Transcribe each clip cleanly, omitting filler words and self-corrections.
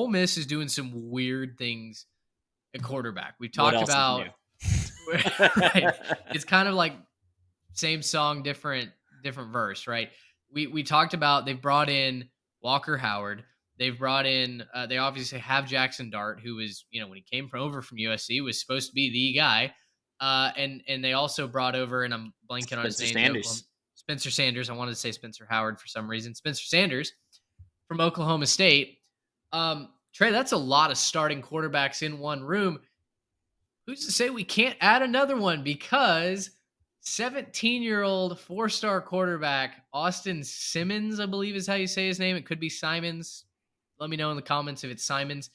Miss is doing some weird things at quarterback. We What talked else is about new? right. It's kind of like same song, different verse, right? We talked about they've brought in Walker Howard. They've brought in they obviously have Jackson Dart, who is, when he came over from USC, was supposed to be the guy. And they also brought over, and I'm blanking on his Spencer name, the Oklahoma Sanders. Spencer Sanders. I wanted to say Spencer Howard for some reason. Spencer Sanders from Oklahoma State. Trey, that's a lot of starting quarterbacks in one room. Who's to say we can't add another one? Because 17-year-old four-star quarterback Austin Simmons, I believe is how you say his name. It could be Simons. Let me know in the comments if it's Simons.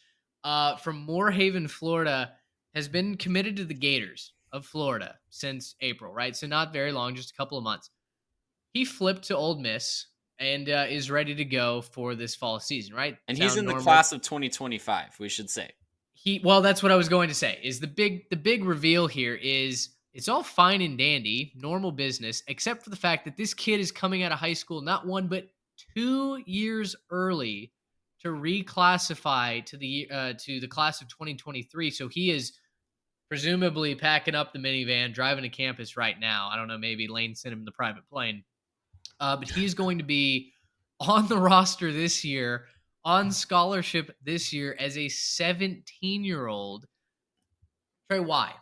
From Moorhaven, Florida, has been committed to the Gators of Florida since April, right? So not very long, just a couple of months. He flipped to Ole Miss and is ready to go for this fall season, right? And he's Sound in the normal? class of 2025, we should say. Well, that's what I was going to say. Is the big reveal here is it's all fine and dandy, normal business, except for the fact that this kid is coming out of high school not 1 but 2 years early to reclassify to the class of 2023. So he is presumably packing up the minivan, driving to campus right now. I don't know, maybe Lane sent him the private plane. But he's going to be on the roster this year, on scholarship this year as a 17-year-old. Trey, why?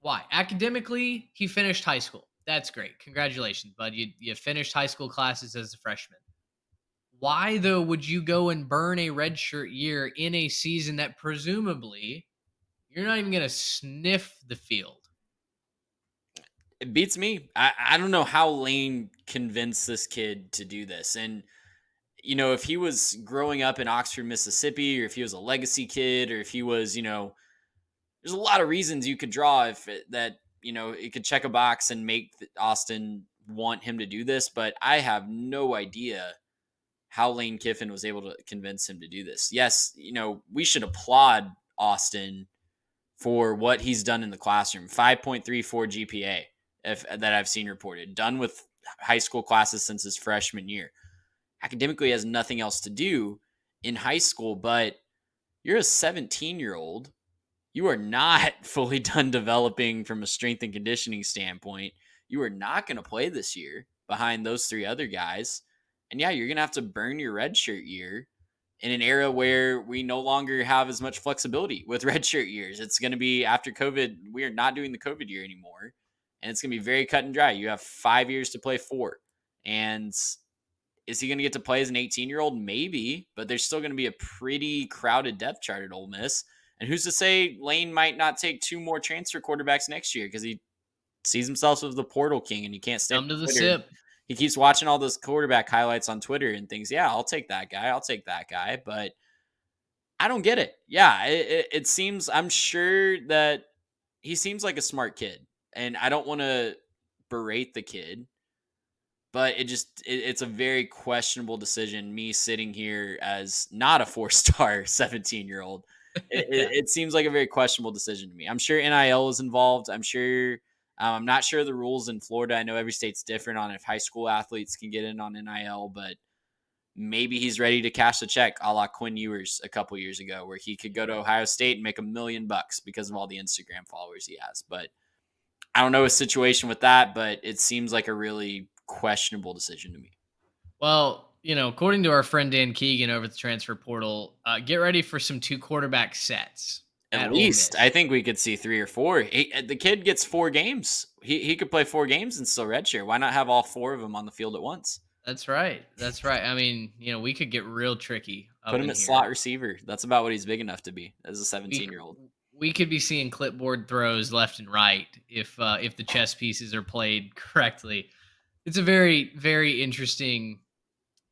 Why? Academically, he finished high school. That's great. Congratulations, bud. You finished high school classes as a freshman. Why, though, would you go and burn a redshirt year in a season that presumably you're not even going to sniff the field? It beats me. I don't know how Lane convinced this kid to do this. And, if he was growing up in Oxford, Mississippi, or if he was a legacy kid, or if he was, there's a lot of reasons you could draw it could check a box and make Austin want him to do this. But I have no idea how Lane Kiffin was able to convince him to do this. Yes, we should applaud Austin for what he's done in the classroom. 5.34 GPA that I've seen reported. Done with high school classes since his freshman year. Academically has nothing else to do in high school, but you're a 17-year-old. You are not fully done developing from a strength and conditioning standpoint. You are not going to play this year behind those three other guys. And yeah, you're going to have to burn your redshirt year in an era where we no longer have as much flexibility with redshirt years. It's going to be after COVID. We are not doing the COVID year anymore. And it's going to be very cut and dry. You have 5 years to play 4. And is he going to get to play as an 18-year-old? Maybe, but there's still going to be a pretty crowded depth chart at Ole Miss. And who's to say Lane might not take 2 more transfer quarterbacks next year because he sees himself as the portal king and he can't stand Come to the Twitter. sip. He keeps watching all those quarterback highlights on Twitter and thinks, yeah, I'll take that guy. I'll take that guy. But I don't get it. Yeah, it seems, I'm sure that he seems like a smart kid. And I don't want to berate the kid, but it's a very questionable decision. Me sitting here as not a 4-star 17-year-old, it seems like a very questionable decision to me. I'm sure NIL is involved. I'm not sure the rules in Florida. I know every state's different on if high school athletes can get in on NIL, but maybe he's ready to cash the check, a la Quinn Ewers a couple years ago, where he could go to Ohio State and make $1 million because of all the Instagram followers he has. But I don't know a situation with that, but it seems like a really questionable decision to me. Well, according to our friend Dan Keegan over at the transfer portal, get ready for some 2 quarterback sets At at Ole least Miss. I think we could see 3 or 4. The kid gets 4 games. He could play 4 games and still redshirt. Why not have all 4 of them on the field at once? That's right. That's right. I mean, we could get real tricky Put up him in at here. slot receiver. That's about what he's big enough to be as a We 17-year-old. we could be seeing clipboard throws left and right if the chess pieces are played correctly. It's a very very interesting,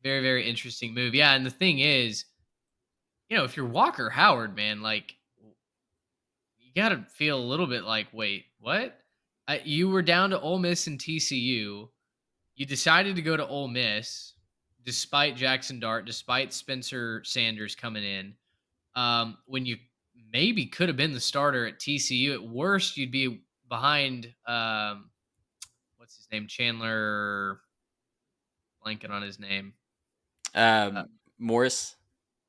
very very interesting move. Yeah, and the thing is, if you're Walker Howard, man, like you got to feel a little bit like, wait, what? You were down to Ole Miss and TCU. You decided to go to Ole Miss despite Jackson Dart, despite Spencer Sanders coming in. When you maybe could have been the starter at TCU. At worst, you'd be behind what's his name? Chandler, blanking on his name. Uh, Morris.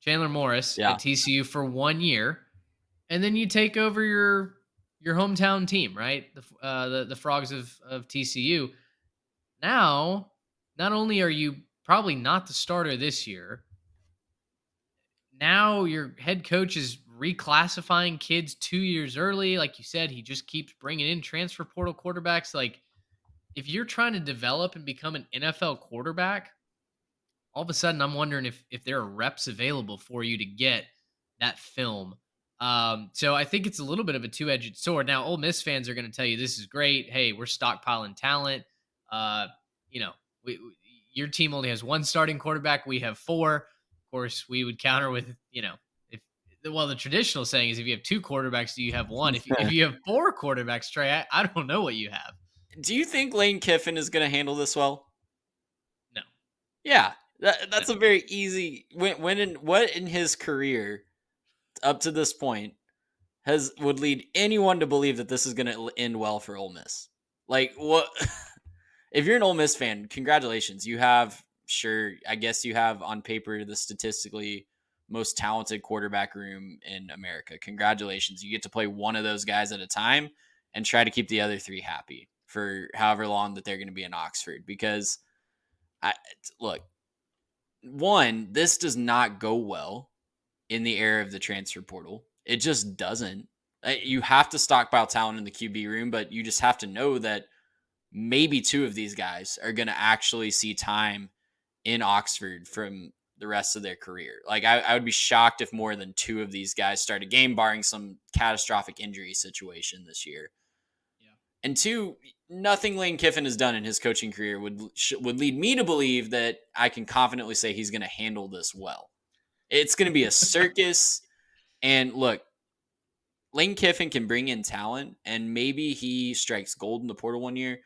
Chandler Morris Yeah. at TCU for 1 year, and then you take over your hometown team, right? The Frogs of TCU. Now, not only are you probably not the starter this year, now your head coach is reclassifying kids 2 years early. Like you said, he just keeps bringing in transfer portal quarterbacks. Like, if you're trying to develop and become an NFL quarterback, all of a sudden I'm wondering if there are reps available for you to get that film. So I think it's a little bit of a two-edged sword. Now, Ole Miss fans are going to tell you this is great. Hey, we're stockpiling talent. Uh, you know, your team only has one starting quarterback. We have four. Of course, we would counter with, if well, the traditional saying is if you have two quarterbacks, do you have one? If you have four quarterbacks, Trey, I don't know what you have. Do you think Lane Kiffin is going to handle this well? No, Yeah, no. that's a very easy. What in his career up to this point has would lead anyone to believe that this is going to end well for Ole Miss? Like what? If you're an Ole Miss fan, congratulations. You have I guess you have on paper the statistically most talented quarterback room in America. Congratulations. You get to play one of those guys at a time and try to keep the other three happy for however long that they're going to be in Oxford. Because I look, one, this does not go well in the era of the transfer portal. It just doesn't. You have to stockpile talent in the QB room, but you just have to know that maybe two of these guys are going to actually see time in Oxford from the rest of their career. Like I would be shocked if more than two of these guys start a game, barring some catastrophic injury situation this year. Yeah. And two, nothing Lane Kiffin has done in his coaching career would lead me to believe that I can confidently say he's going to handle this well. It's going to be a circus. And look, Lane Kiffin can bring in talent, and maybe he strikes gold in the portal one year.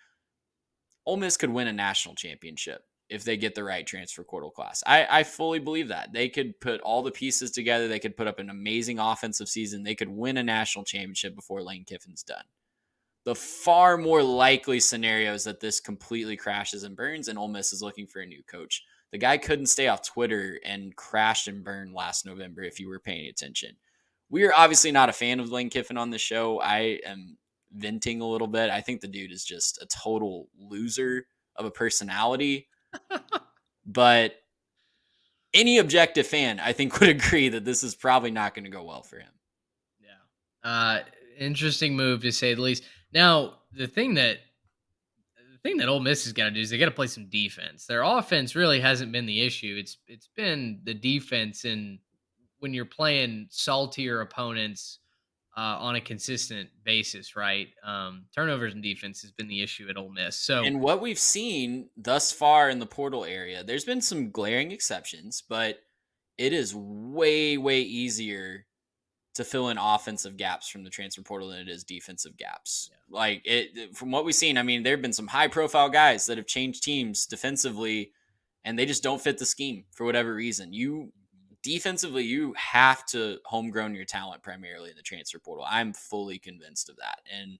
Ole Miss could win a national championship if they get the right transfer portal class. I fully believe that. They could put all the pieces together. They could put up an amazing offensive season. They could win a national championship before Lane Kiffin's done. The far more likely scenario is that this completely crashes and burns, and Ole Miss is looking for a new coach. The guy couldn't stay off Twitter and crashed and burned last November if you were paying attention. We are obviously not a fan of Lane Kiffin on the show. I am venting a little bit. I think the dude is just a total loser of a personality. But any objective fan, I think, would agree that this is probably not going to go well for him. Yeah. Interesting move to say the least. Now, the thing that Ole Miss has got to do is they got to play some defense. Their offense really hasn't been the issue. It's been the defense, and when you're playing saltier opponents on a consistent basis, right? Turnovers and defense has been the issue at Ole Miss. So And what we've seen thus far in the portal area, there's been some glaring exceptions, but it is way, way easier to fill in offensive gaps from the transfer portal than it is defensive gaps. Yeah. Like from what we've seen, I mean, there have been some high profile guys that have changed teams defensively and they just don't fit the scheme for whatever reason. Defensively, you have to homegrown your talent primarily in the transfer portal. I'm fully convinced of that. And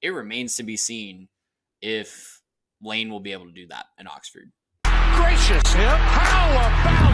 it remains to be seen if Lane will be able to do that in Oxford. Gracious him. How about